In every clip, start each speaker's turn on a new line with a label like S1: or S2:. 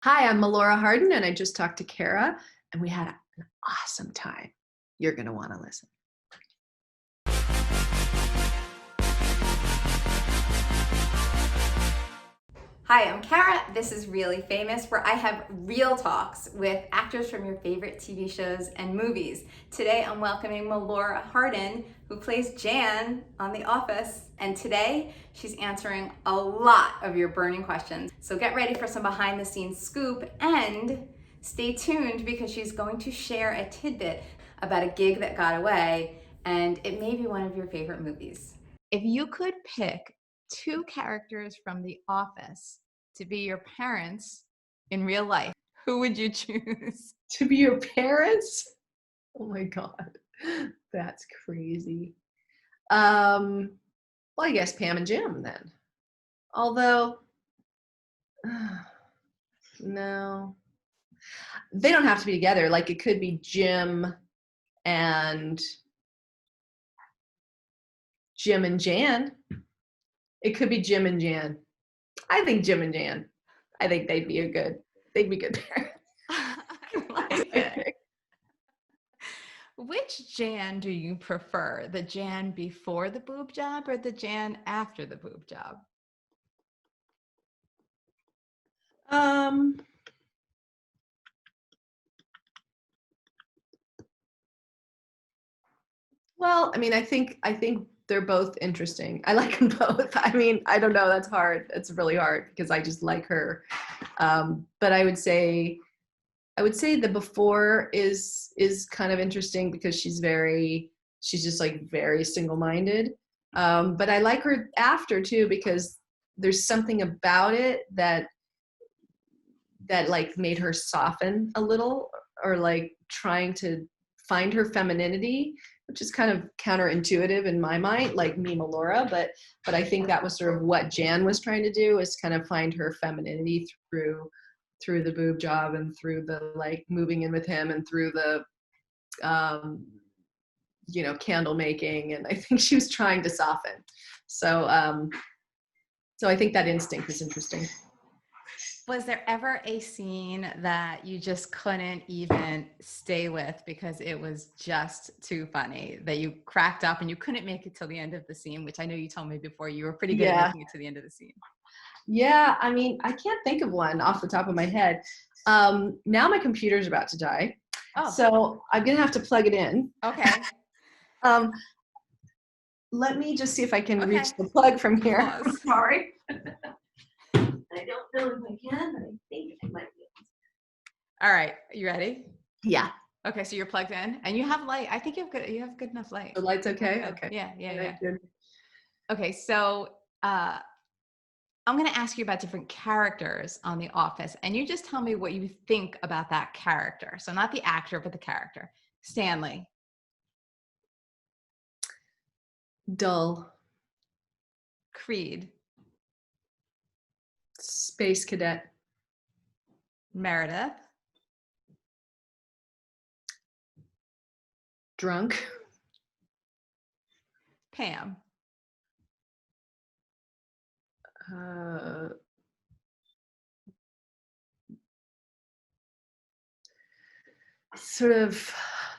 S1: Hi, I'm Melora Hardin, and I just talked to Kara, and we had an awesome time. You're going to want to listen.
S2: Hi, I'm Kara. This is Really Famous, where I have real talks with actors from your favorite TV shows and movies. Today, I'm welcoming Melora Hardin, who plays Jan on The Office. And today, she's answering a lot of your burning questions. So get ready for some behind the scenes scoop and stay tuned because she's going to share a tidbit about a gig that got away, and it may be one of your favorite movies.
S3: If you could pick two characters from The Office to be your parents in real life, who would you choose?
S1: To be your parents? Oh my God, that's crazy. Well, I guess Pam and Jim then. Although, no, they don't have to be together. Like it could be Jim and Jan. It could be Jim and Jan. I think Jim and Jan. I think they'd be good parents.
S3: I like it. Which Jan do you prefer? The Jan before the boob job or the Jan after the boob job?
S1: Well, I mean, I think they're both interesting. I like them both. I mean, I don't know. That's hard. It's really hard because I just like her. But I would say the before is kind of interesting because she's just like very single-minded. But I like her after too because there's something about it that like made her soften a little, or like trying to find her femininity, which is kind of counterintuitive in my mind, like me, Melora, but I think that was sort of what Jan was trying to do, is kind of find her femininity through the boob job and through the like moving in with him and through the candle making, and I think she was trying to soften. So I think that instinct is interesting.
S3: Was there ever a scene that you just couldn't even stay with because it was just too funny, that you cracked up and you couldn't make it till the end of the scene, which I know you told me before you were pretty good at making it to the end of the scene?
S1: Yeah, I mean, I can't think of one off the top of my head. Now my computer's about to die. Oh. So I'm going to have to plug it in.
S3: Okay.
S1: Let me just see if I can reach the plug from here. I'm sorry. I don't know if I can, but I think I might be able to.
S3: All right. You ready?
S1: Yeah.
S3: Okay, so you're plugged in and you have light. I think you have good enough light.
S1: The light's okay? Okay.
S3: Yeah. Okay, so I'm going to ask you about different characters on The Office, and you just tell me what you think about that character. So not the actor, but the character. Stanley.
S1: Dull.
S3: Creed.
S1: Space cadet.
S3: Meredith.
S1: Drunk.
S3: Pam.
S1: Sort of,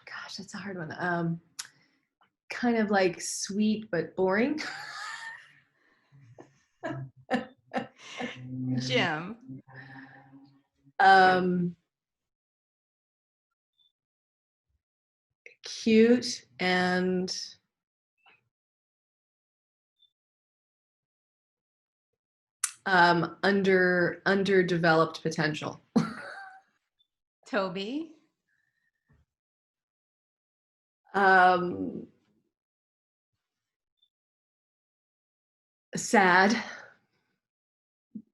S1: gosh, that's a hard one. Kind of like sweet but boring.
S3: Jim.
S1: Cute and underdeveloped potential.
S3: Toby.
S1: Sad.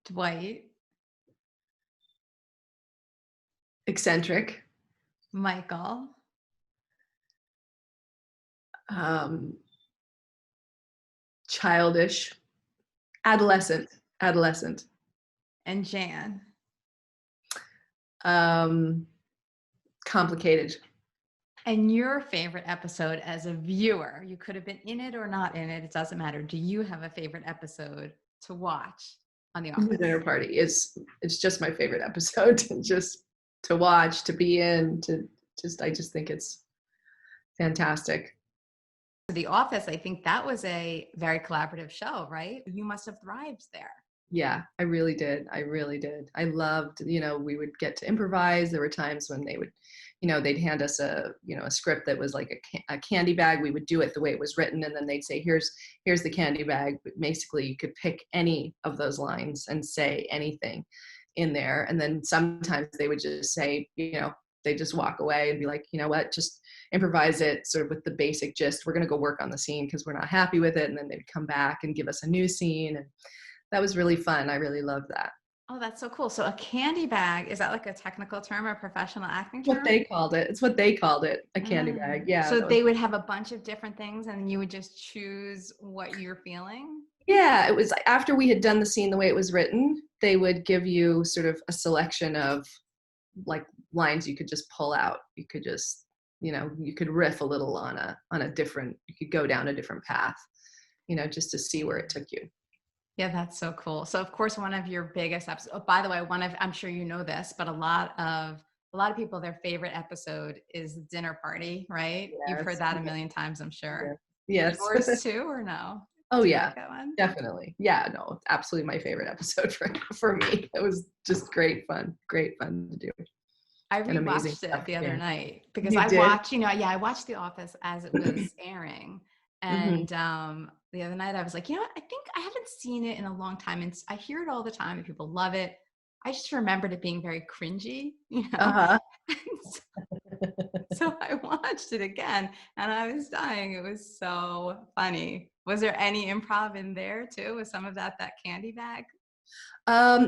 S3: Dwight.
S1: Eccentric.
S3: Michael.
S1: Childish. Adolescent.
S3: And Jan.
S1: Complicated.
S3: And your favorite episode as a viewer, you could have been in it or not in it, it doesn't matter. Do you have a favorite episode to watch on The
S1: The
S3: Office?
S1: dinner party it's just my favorite episode just to watch, to be in, I just think it's fantastic.
S3: The Office, I think that was a very collaborative show, right? You must have thrived there.
S1: Yeah, I really did. I really did. I loved, we would get to improvise. There were times when they would, they'd hand us a script that was like a candy bag. We would do it the way it was written. And then they'd say, here's the candy bag. But basically you could pick any of those lines and say anything in there. And then sometimes they would just say, they just walk away and be like, you know what, just improvise it sort of with the basic gist. We're going to go work on the scene because we're not happy with it. And then they'd come back and give us a new scene. And that was really fun. I really loved that.
S3: Oh, that's so cool. So a candy bag, is that like a technical term or a professional acting term?
S1: What they called it. It's what they called it, a candy bag. Yeah.
S3: So they would have a bunch of different things and you would just choose what you're feeling?
S1: Yeah, it was after we had done the scene the way it was written, they would give you sort of a selection of like lines you could just pull out. You could just, you could riff a little on a different, you could go down a different path, just to see where it took you.
S3: Yeah, that's so cool. So of course, one of your biggest episodes, oh, by the way, I'm sure you know this, but a lot of people, their favorite episode is the dinner party, right?
S1: Yes.
S3: You've heard that a million times, I'm sure.
S1: Yes.
S3: Yours too, or no?
S1: Oh
S3: Do you
S1: yeah,
S3: like that one?
S1: definitely. Yeah, no, absolutely my favorite episode for me. It was just great fun to do.
S3: I
S1: And amazing
S3: rewatched it
S1: stuff,
S3: the other
S1: yeah.
S3: night because
S1: You
S3: I
S1: did?
S3: watched, I watched The Office as it was airing.
S1: Mhm.
S3: And the other night I was like, I think I haven't seen it in a long time. And I hear it all the time and people love it. I just remembered it being very cringy,
S1: Uh-huh.
S3: So I watched it again and I was dying. It was so funny. Was there any improv in there too? Was some of that candy bag?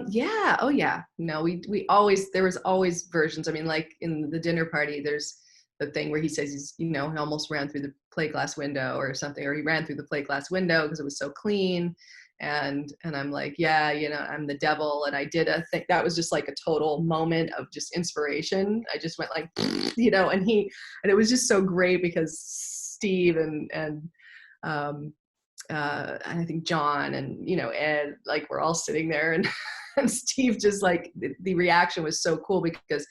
S1: Yeah. Oh yeah. No, we always, there was always versions. I mean, like in the dinner party, there's the thing where he says he almost ran through the plate glass window or something, or he ran through the plate glass window because it was so clean. And I'm like, yeah, I'm the devil. And I did a thing that was just like a total moment of just inspiration. I just went like, and it was just so great because Steve and I think John and Ed, like we're all sitting there and, and Steve just like the reaction was so cool because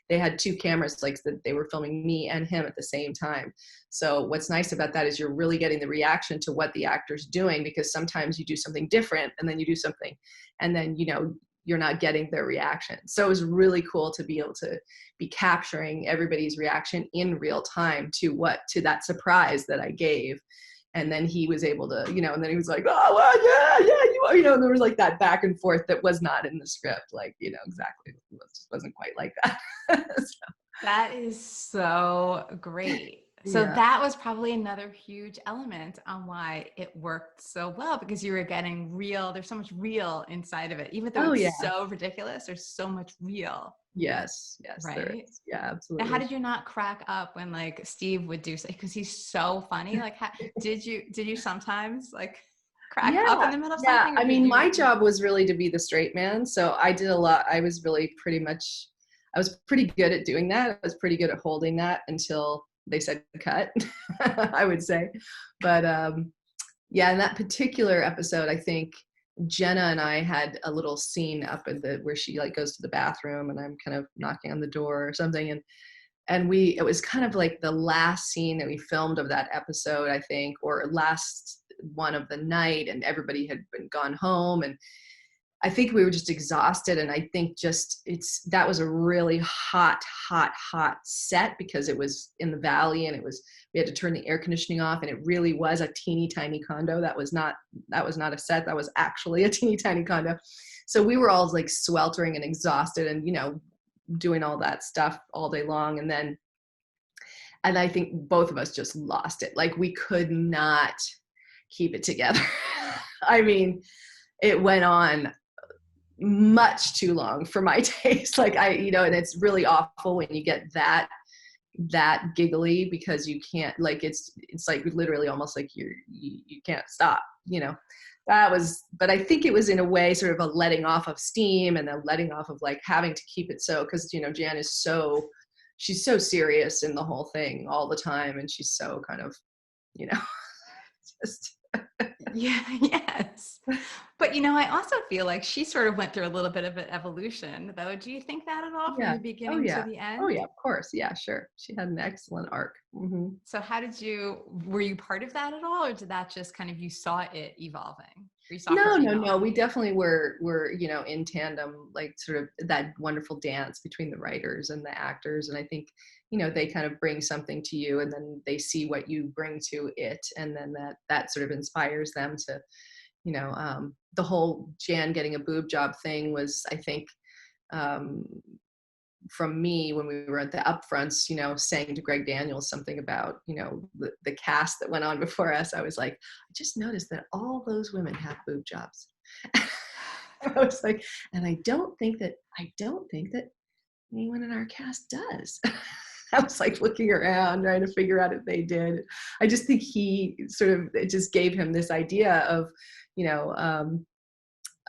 S1: they had two cameras, like that they were filming me and him at the same time. So what's nice about that is you're really getting the reaction to what the actor's doing, because sometimes you do something different and then you do something and then you're not getting their reaction. So it was really cool to be able to be capturing everybody's reaction in real time to that surprise that I gave. And then he was able to, and then he was like, oh, well, yeah, and there was like that back and forth that was not in the script. Like, exactly. It wasn't quite like that. So,
S3: That is so great. So
S1: yeah.
S3: that was probably another huge element on why it worked so well, because you were getting real. There's so much real inside of it, even though
S1: Oh,
S3: it's
S1: yeah.
S3: so ridiculous. There's so much real.
S1: Yes. There
S3: Right?
S1: is. Yeah, absolutely.
S3: And how did you not crack up when like Steve would do, because he's so funny? Like, did you sometimes like crack up in the middle of something?
S1: Yeah. I mean, my job was really to be the straight man. So I did a lot. I was really I was pretty good at doing that. I was pretty good at holding that until they said cut, I would say. But yeah, in that particular episode, I think Jenna and I had a little scene up at where she like goes to the bathroom and I'm kind of knocking on the door or something. And it was kind of like the last scene that we filmed of that episode, I think, or last one of the night, and everybody had been gone home. And I think we were just exhausted. And I think that was a really hot set because it was in the valley and we had to turn the air conditioning off, and it really was a teeny tiny condo. That was not a set. That was actually a teeny tiny condo. So we were all like sweltering and exhausted and, doing all that stuff all day long. And I think both of us just lost it. Like we could not keep it together. I mean, it went on much too long for my taste. Like and it's really awful when you get that giggly because you can't, like, it's like literally almost like you can't stop, but I think it was in a way sort of a letting off of steam and a letting off of like having to keep it so, because, Jan is she's so serious in the whole thing all the time. And she's so kind of, just.
S3: Yeah. Yes. But I also feel like she sort of went through a little bit of an evolution, though. Do you think that at all from
S1: Yeah.
S3: the
S1: Oh
S3: beginning to
S1: yeah.
S3: the
S1: Oh
S3: end?
S1: yeah, of course. Yeah, sure. She had an excellent arc.
S3: So how were you part of that at all? Or did that just kind of, you saw it evolving? Or you saw
S1: No,
S3: her
S1: no, no. We
S3: evolving?
S1: definitely were, in tandem, like sort of that wonderful dance between the writers and the actors. And I think, they kind of bring something to you and then they see what you bring to it. And then that sort of inspires them to, the whole Jan getting a boob job thing was, I think, um, from me when we were at the upfronts, saying to Greg Daniels something about, the cast that went on before us. I was like, I just noticed that all those women have boob jobs. I was like, and I don't think that anyone in our cast does. I was like looking around trying to figure out if they did. I just think it just gave him this idea of, you know,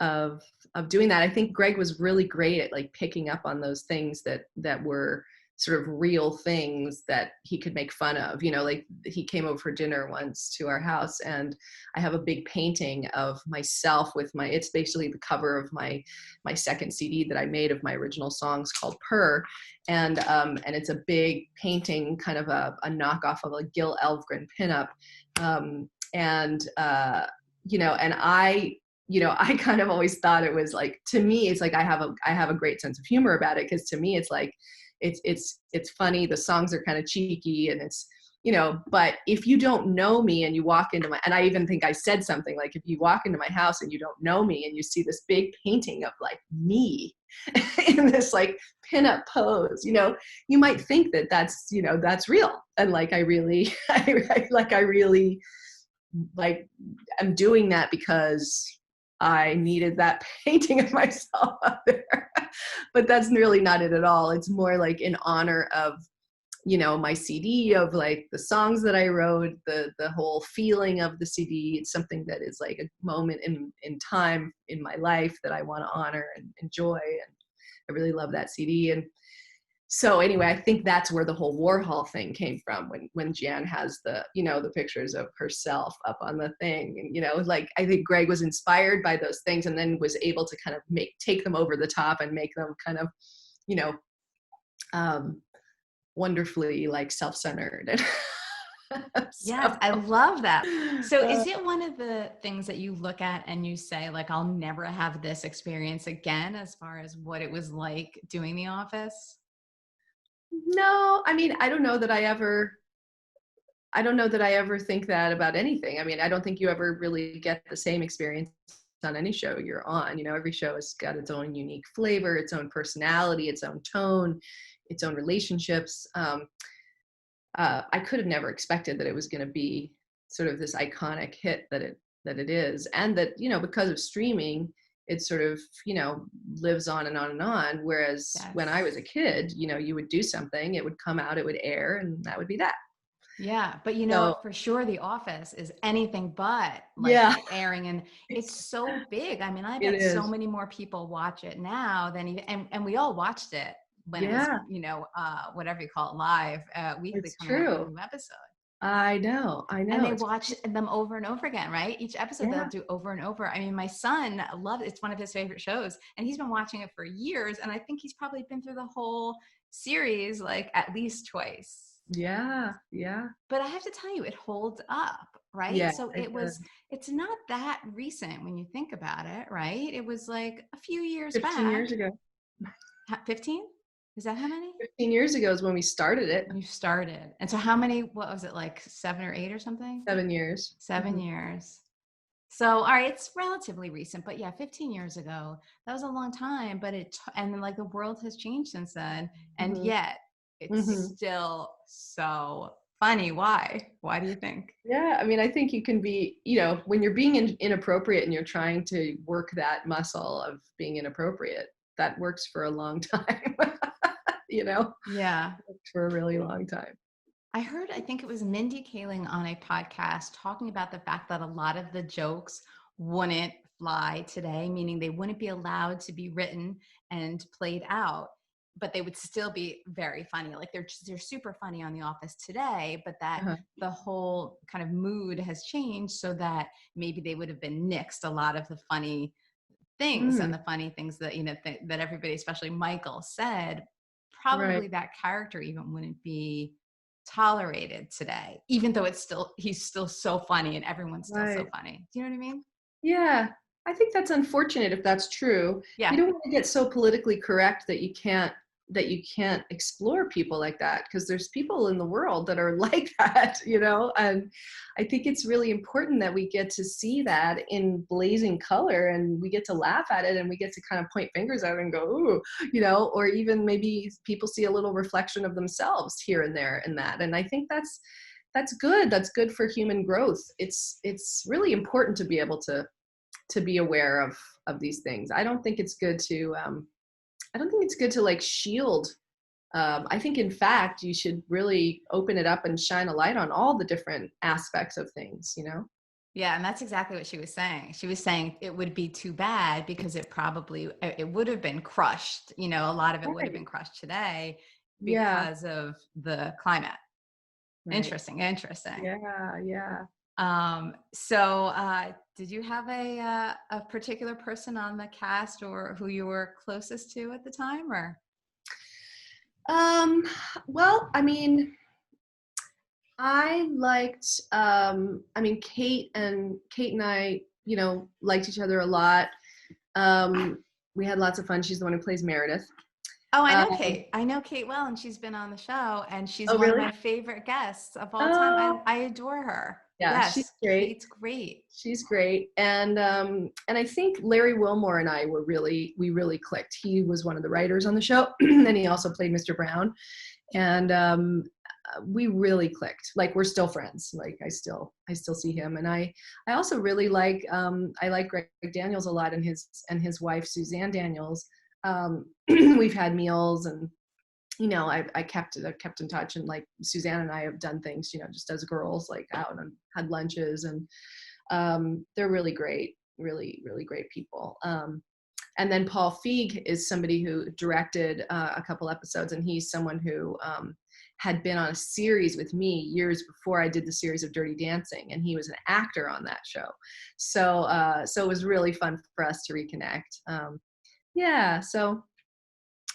S1: of doing that. I think Greg was really great at like picking up on those things that were sort of real things that he could make fun of. Like he came over for dinner once to our house and I have a big painting of myself with it's basically the cover of my second CD that I made of my original songs called Purr. And it's a big painting, kind of a knockoff of a Gil Elvgren pinup. And I kind of always thought it was like, to me, it's like I have a great sense of humor about it, because to me it's like it's funny. The songs are kind of cheeky and it's, but if you don't know me and you walk into and I even think I said something like, if you walk into my house and you don't know me and you see this big painting of like me in this like pinup pose, you might think that that's real. And like, I really, I really like, I'm doing that because I needed that painting of myself up there. But that's really not it at all. It's more like in honor of, my CD, of like the songs that I wrote, the whole feeling of the CD. It's something that is like a moment in time in my life that I want to honor and enjoy. And I really love that CD. And so anyway, I think that's where the whole Warhol thing came from, when Jan has the pictures of herself up on the thing. And, like, I think Greg was inspired by those things and then was able to kind of take them over the top and make them kind of, wonderfully like self-centered.
S3: Yes, I love that. So
S1: uh,
S3: is it one of the things that you look at and you say, like, I'll never have this experience again, as far as what it was like doing The Office?
S1: no, I mean, I don't know that I ever think that about anything. I mean, I don't think you ever really get the same experience on any show you're on. Every show has got its own unique flavor, its own personality, its own tone, its own relationships. I could have never expected that it was going to be sort of this iconic hit that it is, and that, because of streaming, it sort of, lives on and on and on. Whereas when I was a
S3: Yes.
S1: kid, you would do something, it would come out, it would air, and that would be that.
S3: Yeah, but
S1: So
S3: for sure, The Office is anything but like
S1: yeah,
S3: airing, and it's so big. I mean, I
S1: it
S3: bet so
S1: is.
S3: many more people watch it now than even, and we all watched it when it was,
S1: Yeah,
S3: whatever you call it, live, weekly,
S1: it's
S3: coming out with a
S1: true.
S3: new episode.
S1: I know.
S3: And they
S1: It's
S3: watch them over and over again, right? Each episode they'll
S1: yeah,
S3: do over and over. I mean, my son loves it's one of his favorite shows, and he's been watching it for years. And I think he's probably been through the whole series like at least twice.
S1: yeah, yeah,
S3: But I have to tell you, it holds up, right?
S1: yeah.
S3: So
S1: It does.
S3: it's not that recent when you think about it, right? It was like a few years
S1: 15
S3: back.
S1: years ago.
S3: 15? Is that how many?
S1: 15 years ago is when we started it.
S3: You started. And so how many, what was it, like 7 or 8 or something?
S1: 7 years.
S3: 7 years. So, all right, it's relatively recent, but yeah, 15 years ago, that was a long time, but and then like the world has changed since then. And
S1: Mm-hmm.
S3: yet it's
S1: Mm-hmm.
S3: still so funny. Why? Why do you think?
S1: Yeah, I mean, I think you can be, when you're being inappropriate and you're trying to work that muscle of being inappropriate, that works for a long time.
S3: Yeah.
S1: Works for a really long time.
S3: I think it was Mindy Kaling on a podcast talking about the fact that a lot of the jokes wouldn't fly today, meaning they wouldn't be allowed to be written and played out but they would still be very funny. Like they're super funny on The Office today, but that
S1: Uh-huh.
S3: the whole kind of mood has changed so that maybe they would have been nixed a lot of the funny things and
S1: Mm,
S3: the funny things that, that everybody, especially Michael, said.
S1: right.
S3: Probably that character even wouldn't be tolerated today, even though he's still so funny and everyone's still so
S1: Right.
S3: funny. Do you know what I mean?
S1: Yeah. I think that's unfortunate if that's true.
S3: Yeah.
S1: You don't want to get so politically correct that you can't explore people like that, because there's people in the world that are like that, and I think it's really important that we get to see that in blazing color, and we get to laugh at it, and we get to kind of point fingers at it and go, ooh, or even maybe people see a little reflection of themselves here and there in that. And I think that's good. That's good for human growth. It's really important to be able to be aware of these things. I don't think it's good to like shield. I think in fact you should really open it up and shine a light on all the different aspects of things.
S3: Yeah, and that's exactly what she was saying. She was saying it would be too bad because it would have been crushed. A lot of it would have
S1: Right.
S3: been crushed today
S1: Yeah.
S3: because of the climate.
S1: Right.
S3: Interesting.
S1: Yeah. Yeah.
S3: So did you have a particular person on the cast or who you were closest to at the time, or?
S1: Um. Well, I mean, I liked. Kate and I, liked each other a lot. We had lots of fun. She's the one who plays Meredith.
S3: Oh, I know
S1: Um,
S3: Kate. I know Kate well, and she's been on the show, and she's
S1: oh,
S3: one of
S1: really?
S3: my favorite guests of all time.
S1: Oh,
S3: I adore her.
S1: yeah. She's
S3: Yes,
S1: great.
S3: Kate's great.
S1: She's great. And I think Larry Wilmore and I we really clicked. He was one of the writers on the show, and he also played Mr. Brown. And we really clicked. Like, we're still friends. Like, I still see him. And I also really like I like Greg Daniels a lot, and his wife Suzanne Daniels. We've had meals, and I kept in touch, and like Suzanne and I have done things, just as girls, like out and had lunches, and they're really great, really, really great people. And then Paul Feig is somebody who directed a couple episodes, and he's someone who had been on a series with me years before I did the series of Dirty Dancing, and he was an actor on that show. So it was really fun for us to reconnect. Yeah, so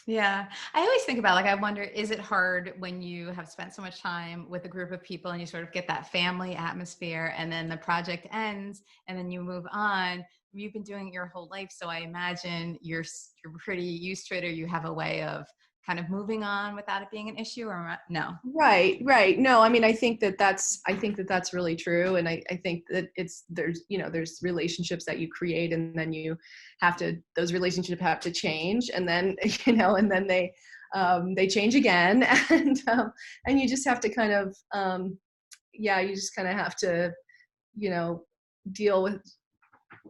S3: Yeah. I always think about, like, I wonder, is it hard when you have spent so much time with a group of people and you sort of get that family atmosphere, and then the project ends and then you move on? You've been doing it your whole life. So I imagine you're pretty used to it, or you have a way of kind of moving on without it being an issue, or no?
S1: right. No, I mean, I think that that's really true. And I think that there's relationships that you create, and then those relationships have to change, and then, and then they change again. And you just have to kind of, you just kind of have to, deal with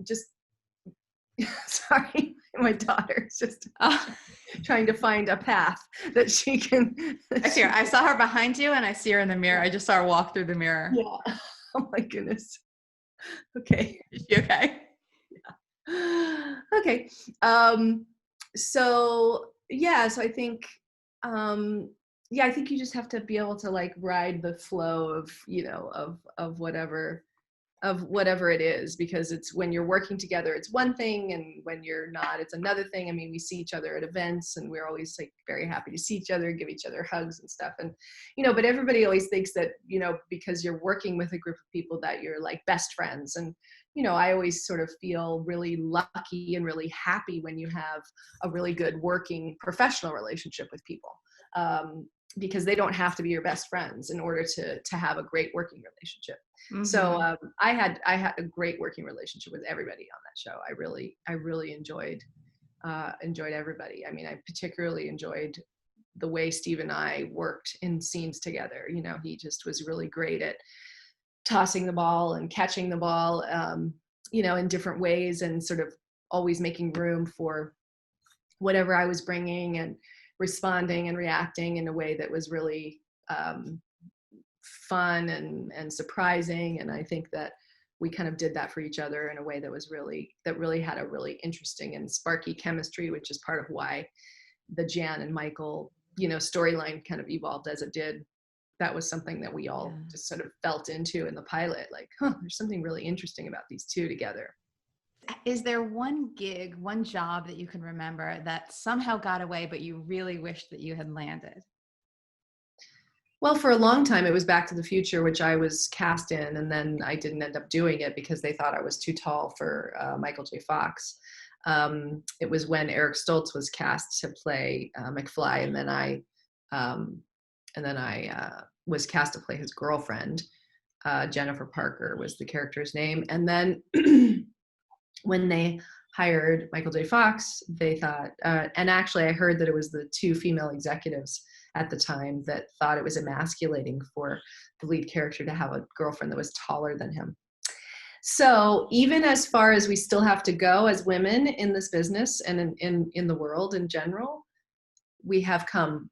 S1: just, sorry, my daughter's just
S3: Oh,
S1: trying to find a path that she can.
S3: I see her. I saw her behind you, and I see her in the mirror. I just saw her walk through the mirror.
S1: Yeah. Oh my goodness. Okay.
S3: Is she okay?
S1: Okay. So I think, I think you just have to be able to like ride the flow of, of whatever it is, because it's, when you're working together, it's one thing, and when you're not, it's another thing. I mean, we see each other at events, and we're always like very happy to see each other, give each other hugs and stuff. And, but everybody always thinks that, because you're working with a group of people, that you're like best friends. And, I always sort of feel really lucky and really happy when you have a really good working professional relationship with people. Because they don't have to be your best friends in order to have a great working relationship.
S3: Mm-hmm.
S1: So I had a great working relationship with everybody on that show. I really enjoyed everybody. I mean, I particularly enjoyed the way Steve and I worked in scenes together. He just was really great at tossing the ball and catching the ball, in different ways, and sort of always making room for whatever I was bringing, and responding and reacting in a way that was really fun and surprising. And I think that we kind of did that for each other in a way that really had a really interesting and sparky chemistry, which is part of why the Jan and Michael, storyline kind of evolved as it did, that was something that we all just sort of felt into in the pilot, like, there's something really interesting about these two together.
S3: Is there one gig, one job that you can remember that somehow got away, but you really wish that you had landed?
S1: Well, for a long time, it was Back to the Future, which I was cast in, and then I didn't end up doing it because they thought I was too tall for Michael J. Fox. It was when Eric Stoltz was cast to play McFly, and then I was cast to play his girlfriend. Jennifer Parker was the character's name, and then when they hired Michael J. Fox, they thought, and actually I heard that it was the two female executives at the time that thought it was emasculating for the lead character to have a girlfriend that was taller than him. So even as far as we still have to go as women in this business and in the world in general, we have come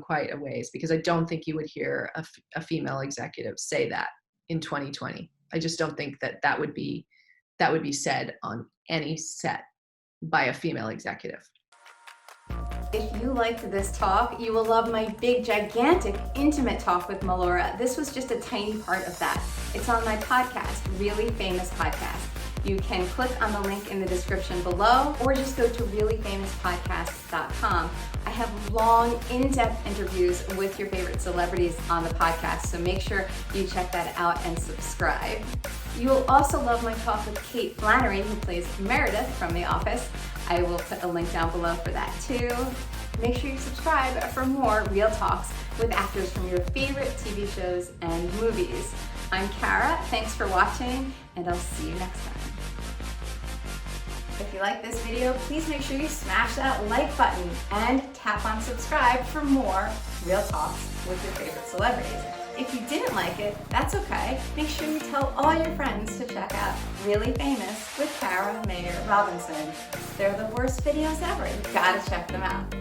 S1: quite a ways, because I don't think you would hear a female executive say that in 2020. I just don't think that would be said on any set by a female executive.
S2: If you liked this talk, you will love my big, gigantic, intimate talk with Melora. This was just a tiny part of that. It's on my podcast, Really Famous Podcast. You can click on the link in the description below, or just go to reallyfamouspodcast.com. I have long, in-depth interviews with your favorite celebrities on the podcast, so make sure you check that out and subscribe. You will also love my talk with Kate Flannery, who plays Meredith from The Office. I will put a link down below for that too. Make sure you subscribe for more real talks with actors from your favorite TV shows and movies. I'm Kara, thanks for watching, and I'll see you next time. If you like this video, please make sure you smash that like button and tap on subscribe for more real talks with your favorite celebrities. If you didn't like it, that's okay. Make sure you tell all your friends to check out Really Famous with Kara Mayer Robinson. They're the worst videos ever. You've got to check them out.